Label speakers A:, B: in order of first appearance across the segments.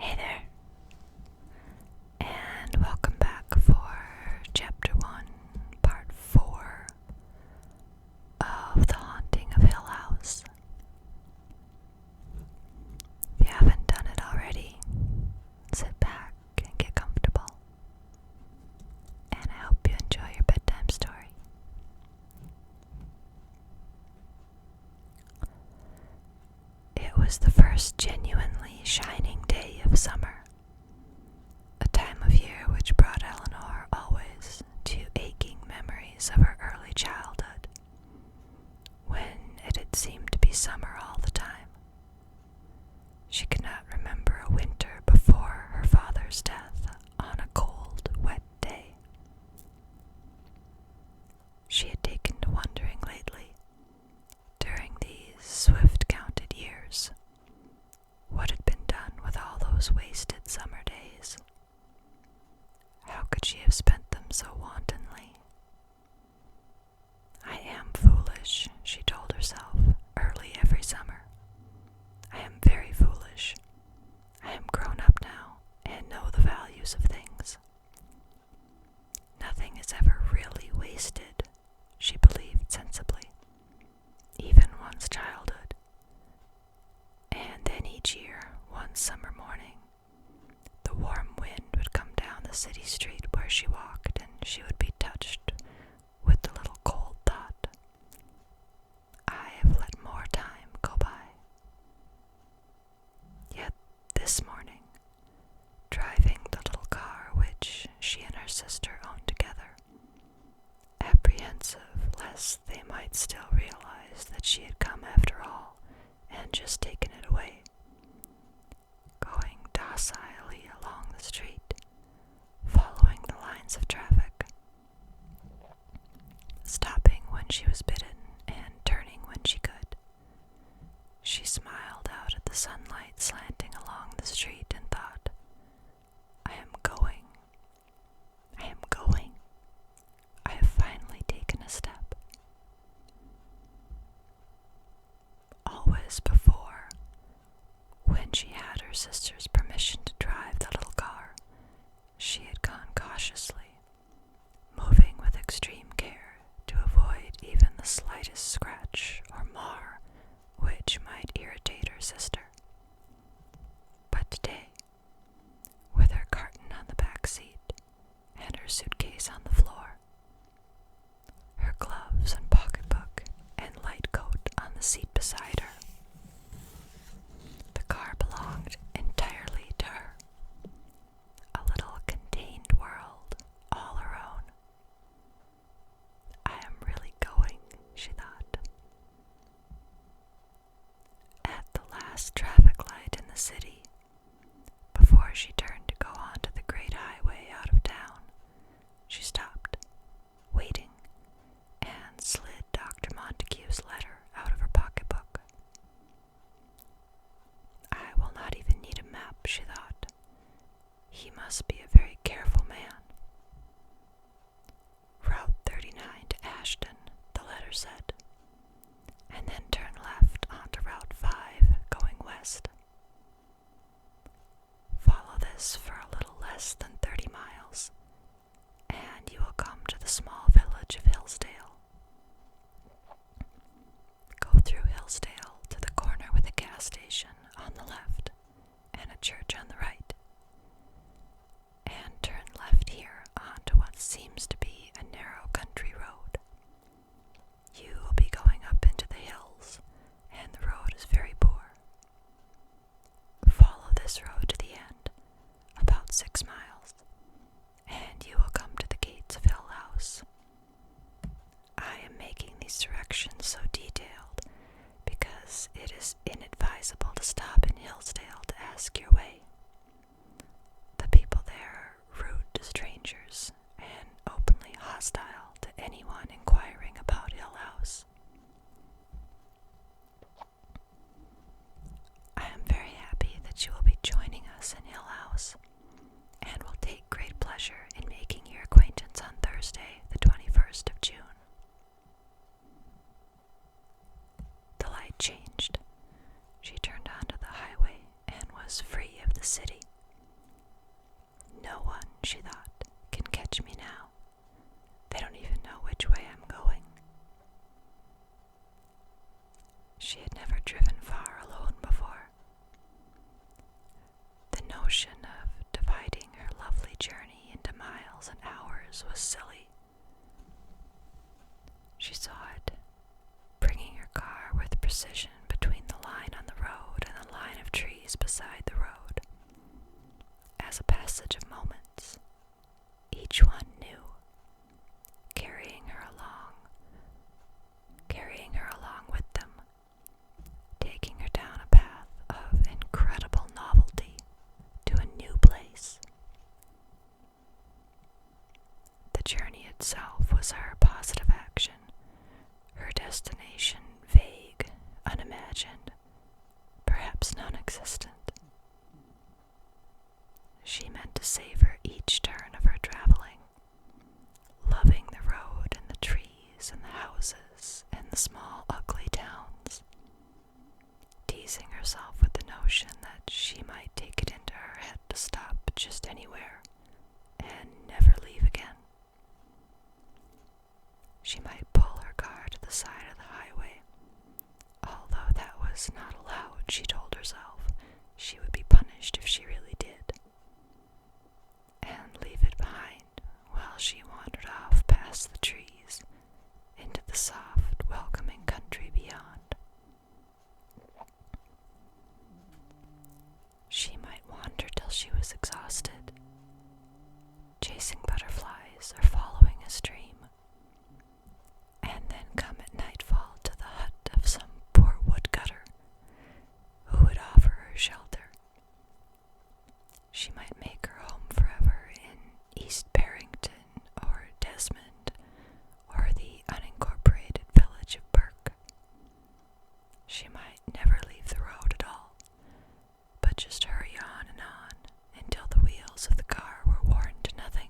A: Hey there, and welcome back for Chapter 1, Part 4 of The Haunting of Hill House. If you haven't done it already, sit back and get comfortable, and I hope you enjoy your bedtime story. It was the first genuinely shining day of summer, a time of year which brought Eleanor always to aching memories of her early childhood, when it had seemed to be summer all the time. She could not remember a winter before her father's death on a cold, wet day. She had taken to wondering lately, during these swift-counted years, what had been done with all those wasted summer days. How could she have spent them so wantonly? I am foolish, she told herself early every summer. I am very foolish. I am grown up now and know the values of things. Nothing is ever really wasted, she believed sensibly, even one's childhood. And then each year, one summer morning, the warm wind would come down the city street where she walked, and she would be touched with the little cold thought, I have let more time go by. Yet this morning, driving the little car which she and her sister owned together, apprehensive lest they might still realize that she had come after all and just taken it away, going docilely along the street, following the lines of traffic, stopping when she was bidden and turning when she could. She smiled out at the sunlight slanting along the street and thought, I am going. I am going. I have finally taken a step. Always before, when she had her sister's permission to drive the little car, she had gone cautiously, moving with extreme care to avoid even the slightest scratch or mar which might irritate her sister. But today, with her carton on the back seat and her suitcase on the floor, her gloves and pocketbook and light coat on the seat beside her, the car belonged entirely to her, a little contained world all her own. I am really going, she thought. At the last traffic light in the city, before she turned to go onto the great highway out of town, she stopped, waiting, and slid Dr. Montague's letter out of her pocketbook. I will not even need a map, she thought. He must be a very careful man. Route 39 to Ashton, the letter said, and then turn left onto Route 5 going west. Follow this for a little less than 30 miles, and you will come to the small village of Hillsdale. Go through Hillsdale to the corner with a gas station on the left and a church on the right, and turn left here onto what seems to be a narrow country road. You will be going up into the hills, and the road is very poor. Follow this road to the end, about 6 miles, and you will come to the gates of Hill House. cars was silly. She saw it, bringing her car with precision between the line on the road and the line of trees beside the road. As a passage of moments, each one knew, carrying her along with them, taking her down a path of incredible novelty to a new place. The journey itself was her positive action, her destination vague, unimagined, perhaps non-existent. She meant to savor each turn of her traveling, loving the road and the trees and the houses and the small ugly towns, teasing herself with the notion that she might take it into her head to stop just anywhere and never leave again. She might pull her car to the side of the highway, although that was not allowed. She told herself she would be punished if she really did, and leave it behind while she wandered off past the trees into the soft, welcoming country beyond. She might wander till she was exhausted, chasing butterflies or following a stream, and then come at nightfall to the hut of some poor woodcutter who would offer her shelter. She might make her home forever in East Barrington or Desmond or the unincorporated village of Burke. She might never leave the road at all, but just hurry on until the wheels of the car were worn to nothing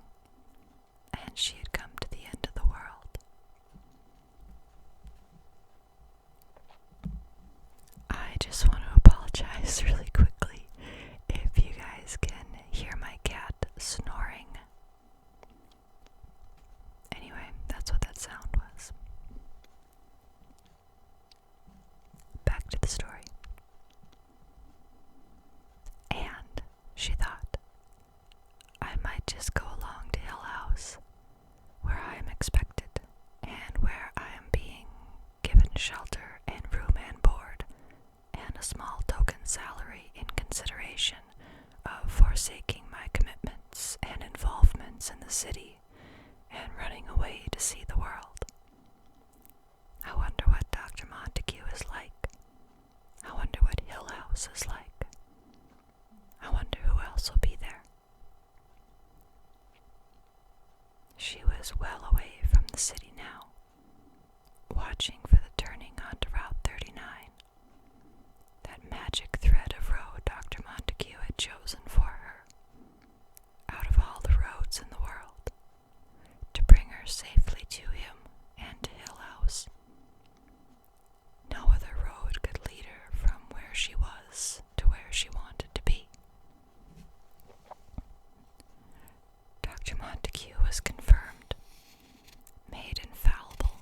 A: and she had come to the end of the world. I just want to apologize really quickly if you guys can hear my cat snoring. Anyway, that's what that sound was. Back to the story. And she thought, I might just go along to Hill House, where I am expected, and where I am being given shelter and room and board, and a small token salary in consideration of forsaking my commitments and involvements in the city and running away to see the world. I wonder what Dr. Montague is like. I wonder what Hill House is like. I wonder who else will be there. She was well away from the city now, watching for the turning onto Route 39, that magic thread of road Dr. Montague had chosen for her, out of all the roads in the world, to bring her safely to him and to Hill House. No other road could lead her from where she was to where she wanted to be. Dr. Montague was confirmed, made infallible.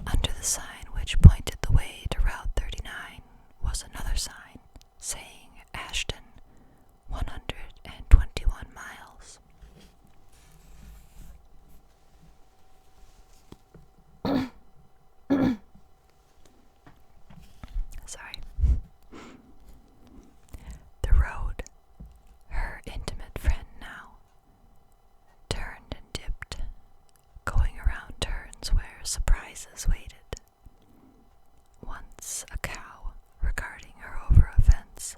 A: Under the sign which pointed the way to Route 39 was another sign saying Ashton, 121 miles. Sorry. The road, her intimate friend now, turned and dipped, going around turns where surprises waited. Once a cow regarding her over a fence,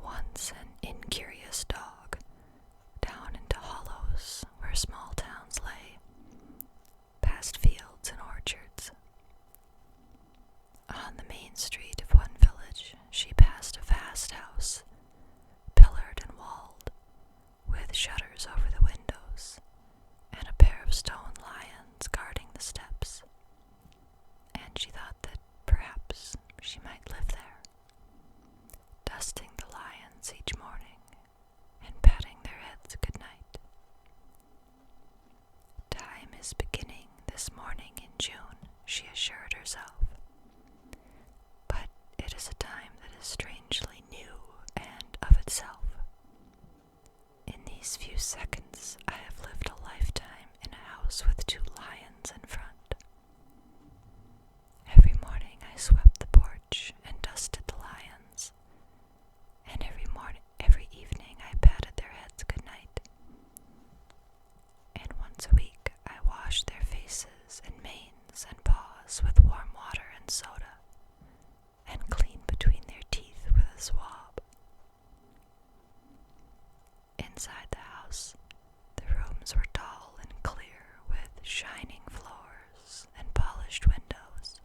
A: once an incurious dog down into hollows where small towns lay, past fields and orchards. On the main street of one village, she passed a vast house, pillared and walled, with shutters over the windows, and a pair of stone lions guarding the steps. And she thought that perhaps she might live there, dusting the lions each morning and patting their heads good night. Time is beginning this morning in June, she assured herself. But it is a time that is strangely new and of itself. these few seconds, I have lived a lifetime in a house with 2 lions in front. Every morning I swept the porch and dusted the lions, and every evening I patted their heads good night. And once a week I washed their faces and manes and paws with warm water and soda, and cleaned between their teeth with a swab. Inside the house, the rooms were tall and clear, with shining floors and polished windows.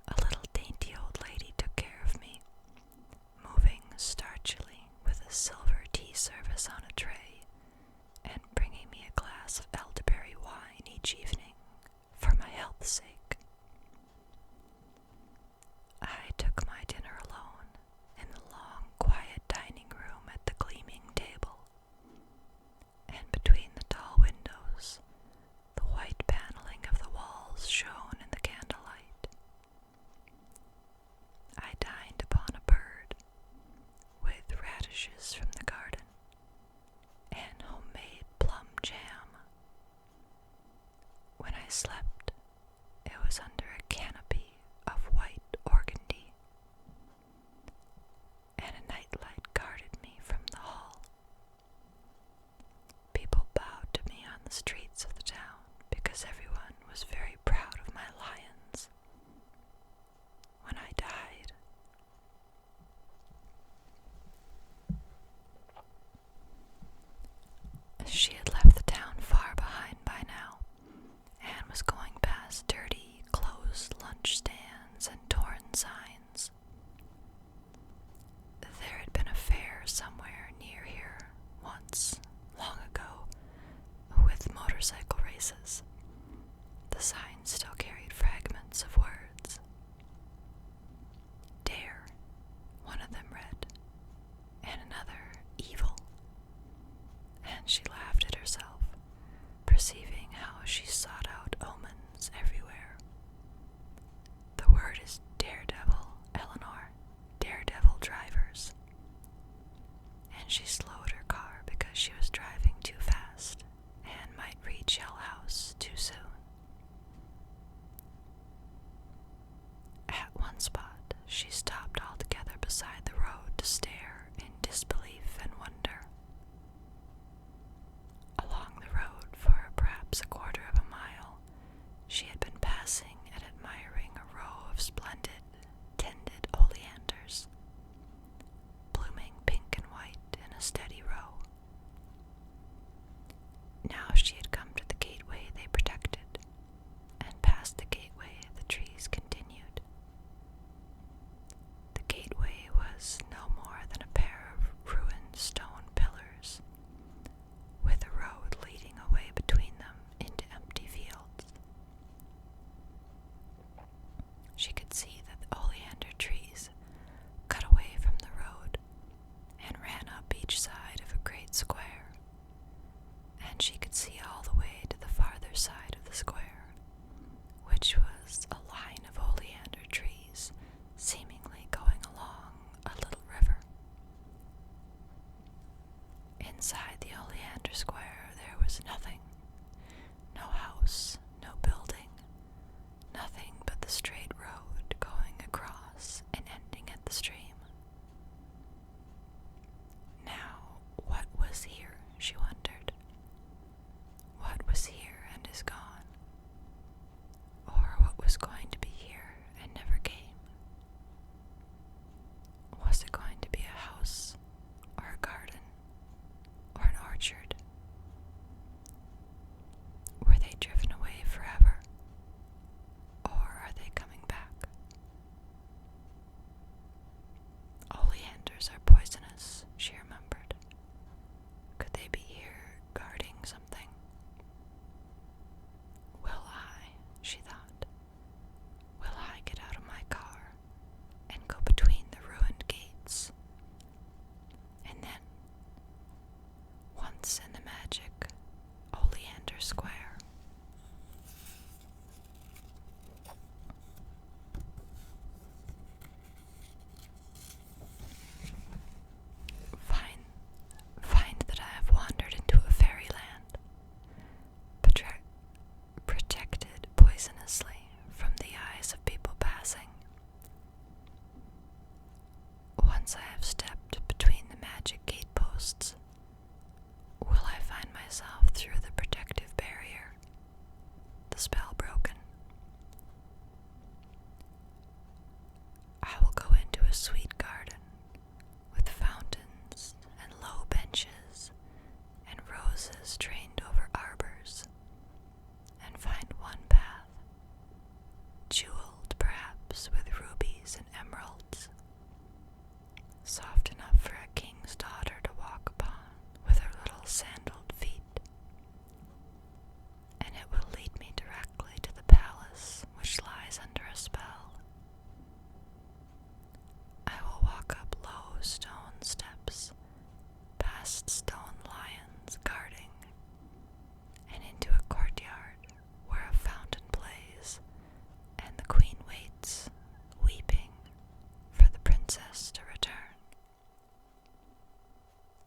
A: A little dainty old lady took care of me, moving starchily with a silver tea service on a tray, and bringing me a glass of elderberry wine each evening for my health's sake. I took my dinner alone in the long, quiet dining room at the gleaming table, and between the tall windows, the white paneling of the walls shone in the candlelight. I dined upon a bird, with radishes from the garden, and homemade plum jam. When I slept, poisonously from the eyes of people passing. Once I have stepped between the magic gateposts, will I find myself through the protective barrier, the spell broken? I will go into a sweet garden with fountains and low benches and roses trained over arbors, and find one path, jeweled perhaps with rubies and emeralds, soft enough for a king's daughter to walk upon with her little sandaled feet, and it will lead me directly to the palace which lies under a spell. I will walk up low stone steps, past stone lions guarding, and into a courtyard where a fountain plays, and the queen waits, weeping, for the princess to return.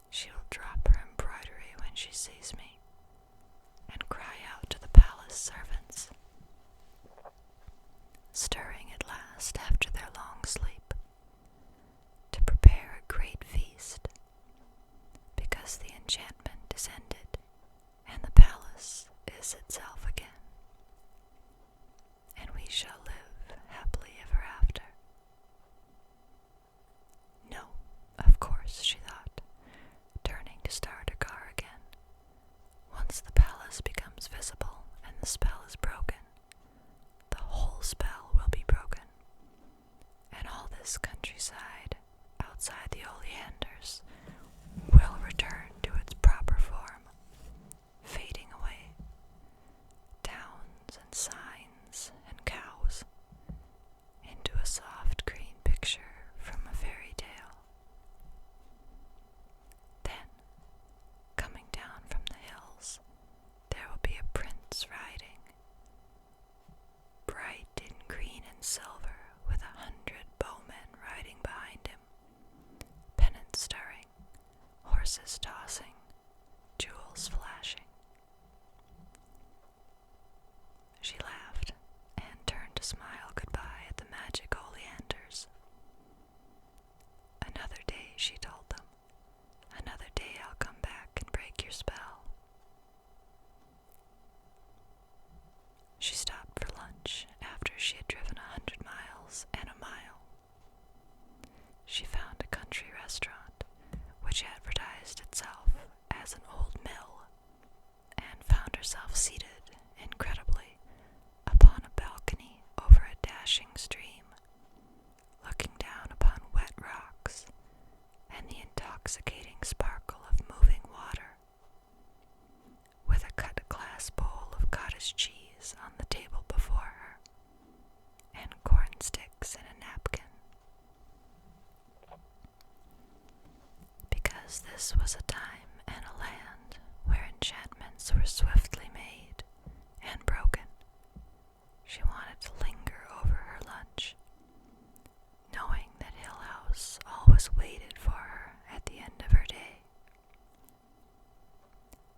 A: She will drop her embroidery when she sees me, and cry out to the palace servants, stirring at last after their long sleep, to prepare a great feast, because the enchantment is ended, and the palace is itself again, and we shall live happily ever after. No, of course, she thought, turning to start her car again. Once the palace becomes visible and the spell is broken, the whole spell will be broken, and all this countryside outside the oleanders will return to its proper form, fading away. Towns and signs and cows, into a soft green picture from a fairy tale. Then, coming down from the hills, there will be a prince riding, bright in green and silver, with 100 bowmen riding behind him, pennants stirring, horses tossing, jewels flashing. She laughed and turned to smile goodbye at the magic oleanders. Another day, she told them. Another day I'll come back and break your spell. She stopped for lunch after she had driven 100 miles and a mile. She found a country restaurant which advertised itself as an old mill, and found herself seated, incredibly, upon a balcony over a dashing stream, looking down upon wet rocks and the intoxicating sparkle of moving water, with a cut-glass bowl of cottage cheese on the table before her, and corn sticks in a napkin. Because this was a time and a land where enchantments were swiftly made and broken, she wanted to linger over her lunch, knowing that Hill House always waited for her at the end of her day.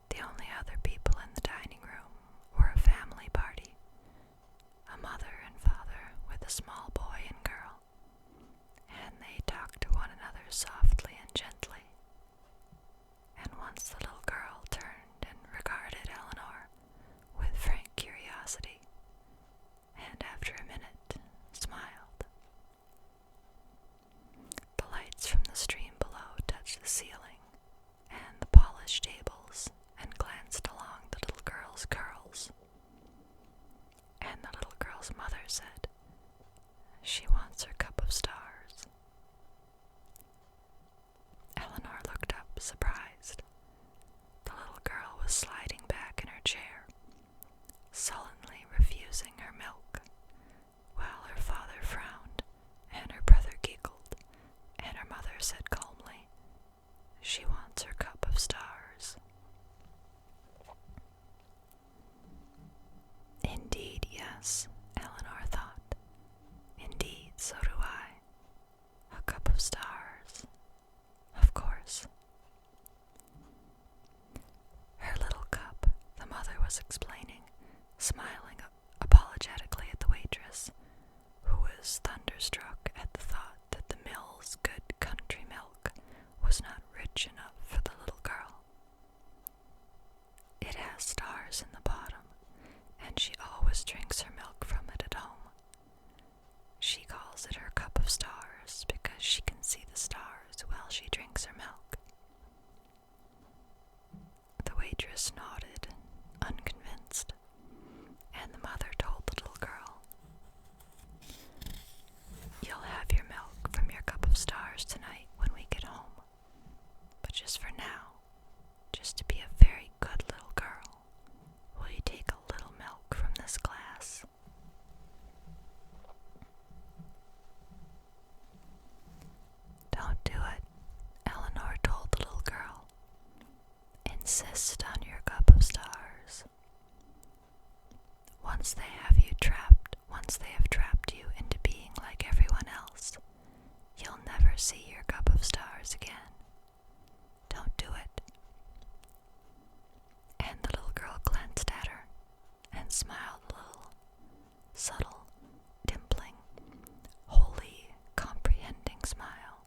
A: The only other people in the dining room were a family party, a mother and father with a small boy and girl, and they talked to one another softly and gently. And once the little girl turned and regarded Eleanor with frank curiosity, and after a minute smiled. The lights from the stream below touched the ceiling and the polished tables, and glanced along the little girl's curls. And the little girl's mother said, "She wants her cup of stars." Eleanor looked up, surprised. The little girl was sliding back in her chair, sullenly refusing her milk, while her father frowned, and her brother giggled, and her mother said calmly, "She wants her cup of stars." Indeed, yes, Eleanor thought. Indeed, so do I. A cup of stars. Of course. Her little cup, the mother was explaining, smiling apologetically insist on your cup of stars. Once they have trapped you into being like everyone else, you'll never see your cup of stars again. Don't do it. And the little girl glanced at her and smiled a little, subtle, dimpling, wholly comprehending smile,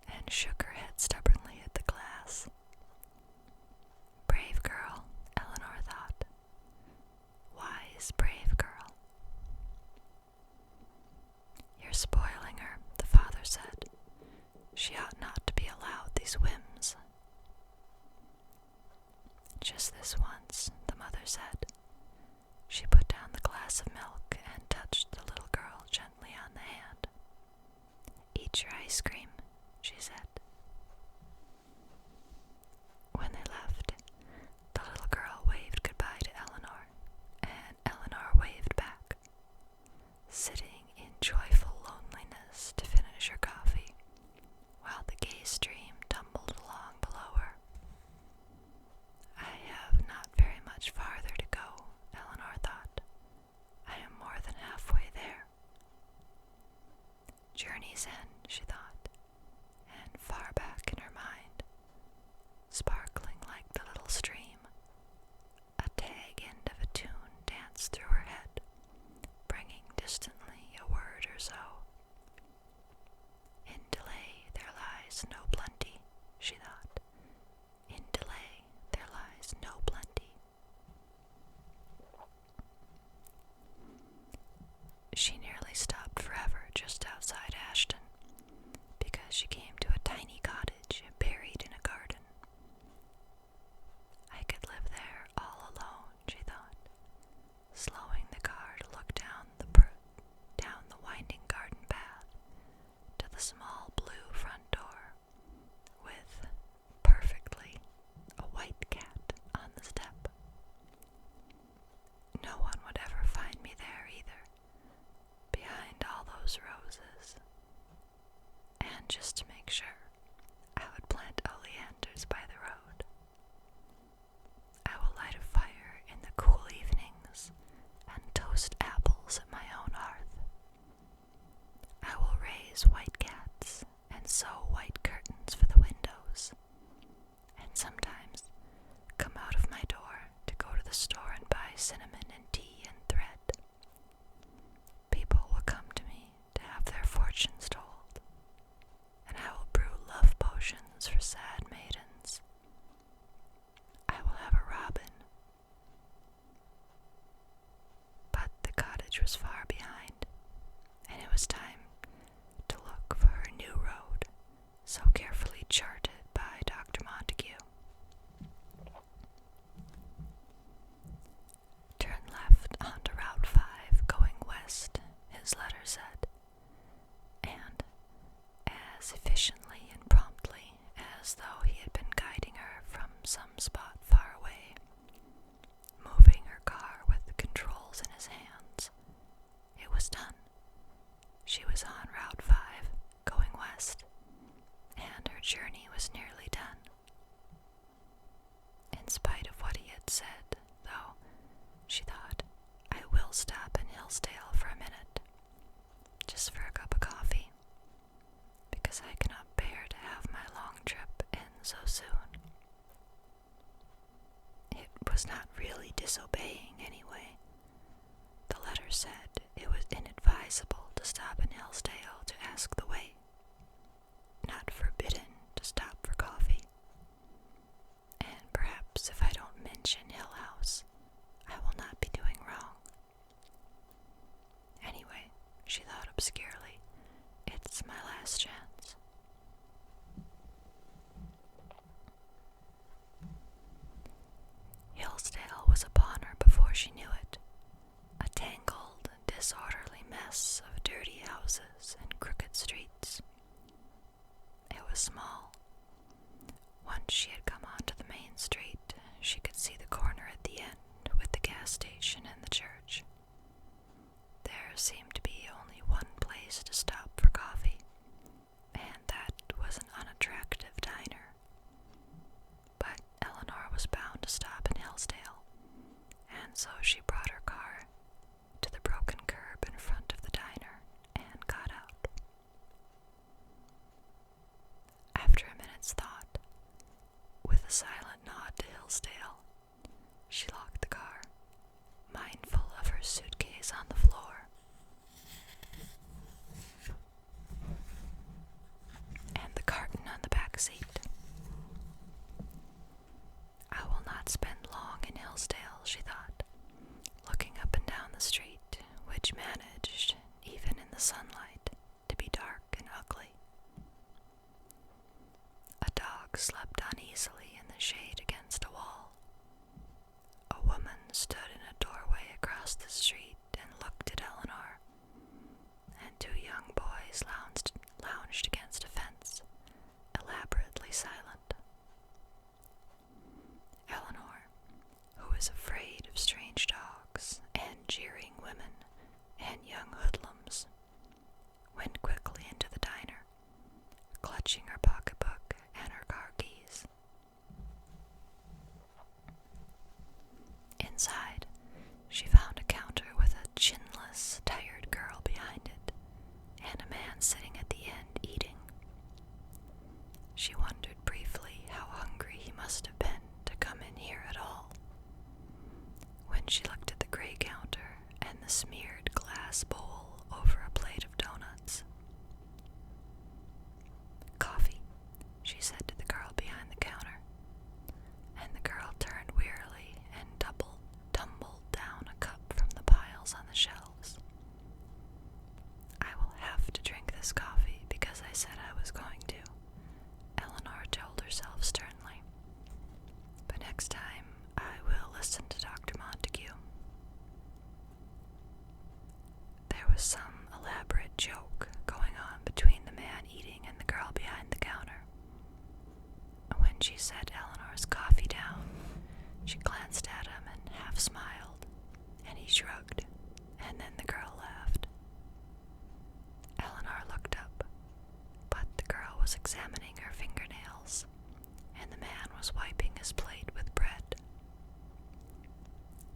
A: and shook her head stubbornly at the glass. Brave girl, Eleanor thought. Wise, brave girl. You're spoiling her, the father said. She ought not to be allowed these whims. Just this once, the mother said. She put down the glass of milk and touched the little girl gently on the hand. Eat your ice cream, she said. When they left, the little girl waved goodbye to Eleanor, and Eleanor waved back, sitting in joyful loneliness to finish her coffee, while the gay stream tumbled along below her. I have not very much farther to go, Eleanor thought. I am more than halfway there. Journey's end, she thought, and far back in her mind, sparkling like the little stream, a tag end of a tune danced through her head, bringing distantly a word or so. In delay there lies no plenty, she thought. In delay there lies no plenty. She nearly stopped forever just outside Ashton, because she came to a tiny cottage buried in a garden. I could live there all alone, she thought, slowing the car to look down the winding garden path to the small blue front door, with, perfectly, a white cat on the step. No one would ever find me there either, behind all those roses. And just to make sure, I would plant oleanders by the road. I will light a fire in the cool evenings and toast apples at my own hearth. I will raise white cats and sew white curtains for the windows, and sometimes come out of my door to go to the store and buy cinnamon and tea and thread. People will come to me to have their fortunes told, and I will brew love potions for sad maidens. I will have a robin. But the cottage was far behind, and it was time to look for her new road, so carefully charted by Dr. Montague. Turn left onto Route 5 going west, his letter said, and as efficiently and promptly as though he had been guiding her from some spot far away, moving her car with the controls in his hands. It was done. She was on Route 5, going west, and her journey was nearly done. In spite of what he had said, though, she thought, I will stop in Hillsdale for a minute, just for a cup of coffee, because I cannot bear to have my long trip end so soon. It was not really disobeying anyway. The letter said it was inadvisable to stop in Hillsdale to ask the way, not forbidden to stop for coffee. And perhaps if I don't mention Hill House, I will not be doing wrong. Anyway, she thought obscurely, it's my last chance. Hillsdale was upon her before she knew it, a tangled, disorderly mess of dirty houses and crooked streets. It was small. Once she had come onto the main street, she could see the corner at the end with the gas station and the church. There seemed to be only one place to stop for coffee, and that was an unattractive diner. But Eleanor was always lounged against a fence, elaborately silent. Eleanor, who was afraid of strange dogs and jeering women and young hoodlums, went quickly into the diner, clutching her pocketbook and her car keys. Inside, she found a counter with a chinless, tired girl behind it, and a man sitting at the end eating. She wondered briefly how hungry he must have been to come in here at all. When she looked at the gray counter and the smeared glass bowl over a plate of donuts. "Coffee," she said to the girl behind the counter, and the girl turned wearily and tumbled down a cup from the piles on the shelves. "I will have to drink this coffee because I said I was going to," Eleanor told herself sternly. "But next time, I will listen to Dr. Montague." There was some elaborate joke going on between the man eating and the girl behind the counter. When she set Eleanor's coffee down, she glanced at him and half smiled, and he shrugged, and then the girl laughed. Eleanor looked up, but the girl was examining her fingernails, and the man was wiping his plate with bread.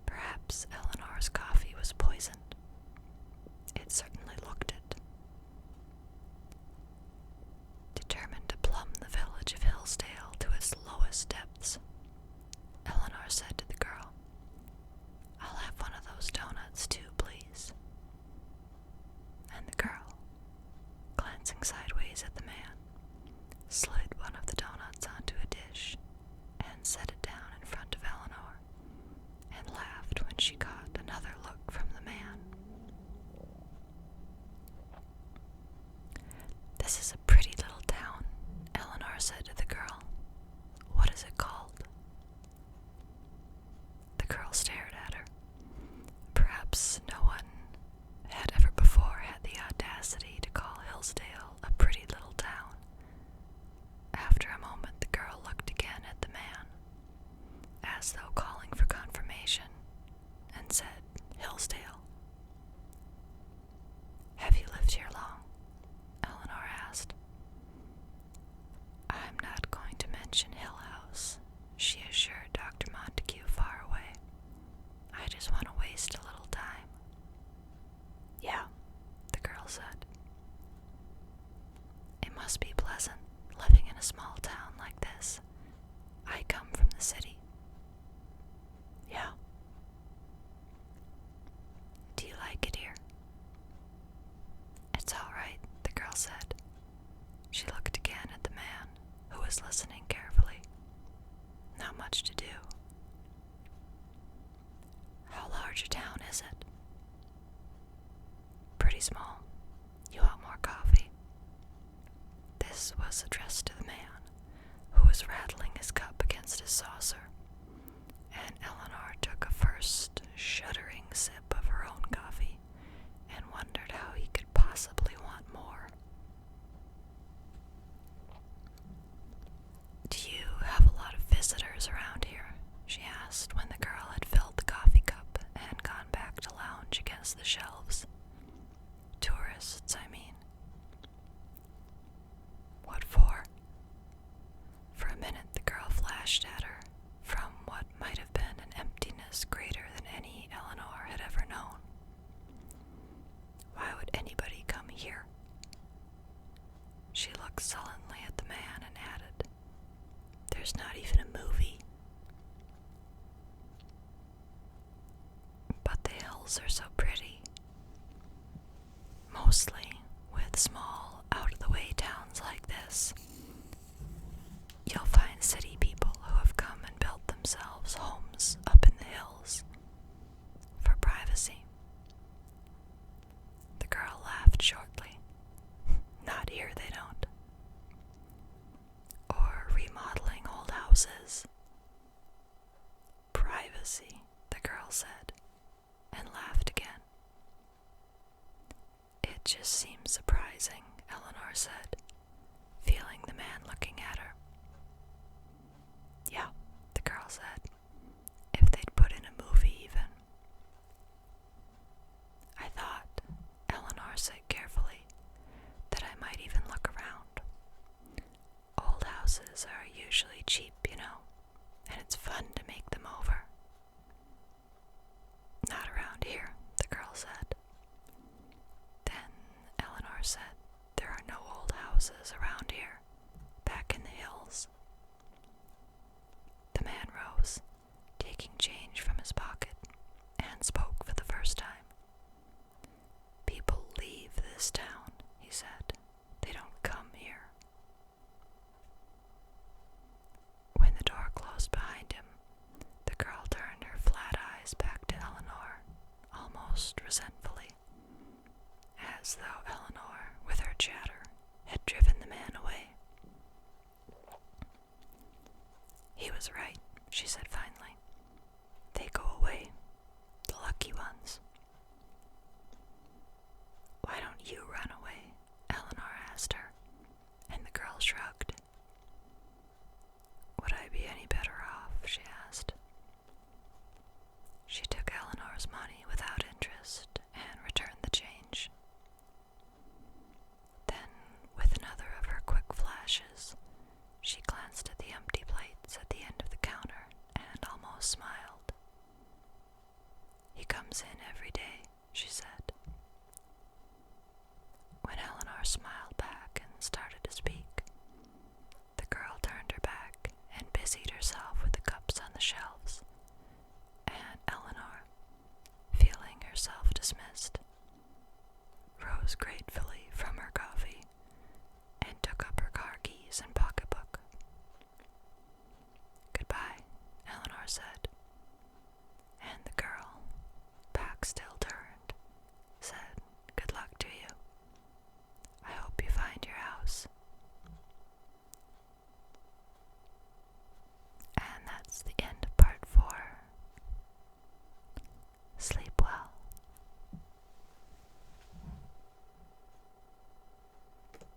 A: Perhaps Eleanor's coffee was poisoned. It certainly looked it. Determined to plumb the village of Hillsdale to its lowest depths, Eleanor said to the girl, "I'll have one of those donuts too, please." And the girl, glancing sideways at the man, slid one of the donuts onto a dish and set it down in front of Eleanor, and laughed when she caught another look from the man. "This is a pretty little town," Eleanor said to the girl. "What is it called?" The girl stared at her. Perhaps no one had ever before had the audacity to call Hillsdale a pretty little town. After a moment, the girl looked again at the man, as though calling for confirmation, and said, "Hillsdale." "Have you lived here long?" Eleanor asked. "I'm not going to mention Hill House," she assured Dr. Montague far away. "I just want to waste a little time." "Yeah," the girl said. "It must be pleasant living in a small town like this. I come from the city." "Yeah." "Do you like it here?" "It's all right," the girl said. She looked again at the man, who was listening carefully. "Not much to do." "How large a town is it?" "Pretty small. You want more coffee?" This was addressed to the man, who was rattling his cup against his saucer, and Eleanor took a first shuddering sip of her own coffee and wondered how he could possibly want more. "Do you have a lot of visitors around here?" she asked when the girl had filled the coffee cup and gone back to lounge against the shelves. "Tourists, I mean." "What for?" For a minute the girl flashed at her from what might have been an emptiness greater than any Eleanor had ever known. Why would anybody come here? She looked sullenly at the man and added, "There's not even a movie." "But the hills are so pretty." "Mostly with small, out-of-the-way towns like this. You'll find city people who have come and built themselves homes up in the hills for privacy." The girl laughed shortly. "Not here, they don't." "Or remodeling old houses." "Privacy," the girl said, and laughed again. It just seems surprising, Eleanor said, feeling the man looking at her. Yeah, the girl said, if they'd put in a movie even. I thought, Eleanor said carefully, that I might even look around. Old houses are usually cheap, you know, and it's fun to make them over. Not around here, the girl said. Then Eleanor said, there are no old houses around here, back in the hills. The man rose, taking change from his pocket, and spoke for the first time. People leave this town, he said. They don't come here. When the door closed behind him, the girl turned her flat eyes back to Eleanor, almost resentfully, as though Eleanor, with her chatter, had driven the man away. He was right, she said finally. They go away, the lucky ones. Why don't you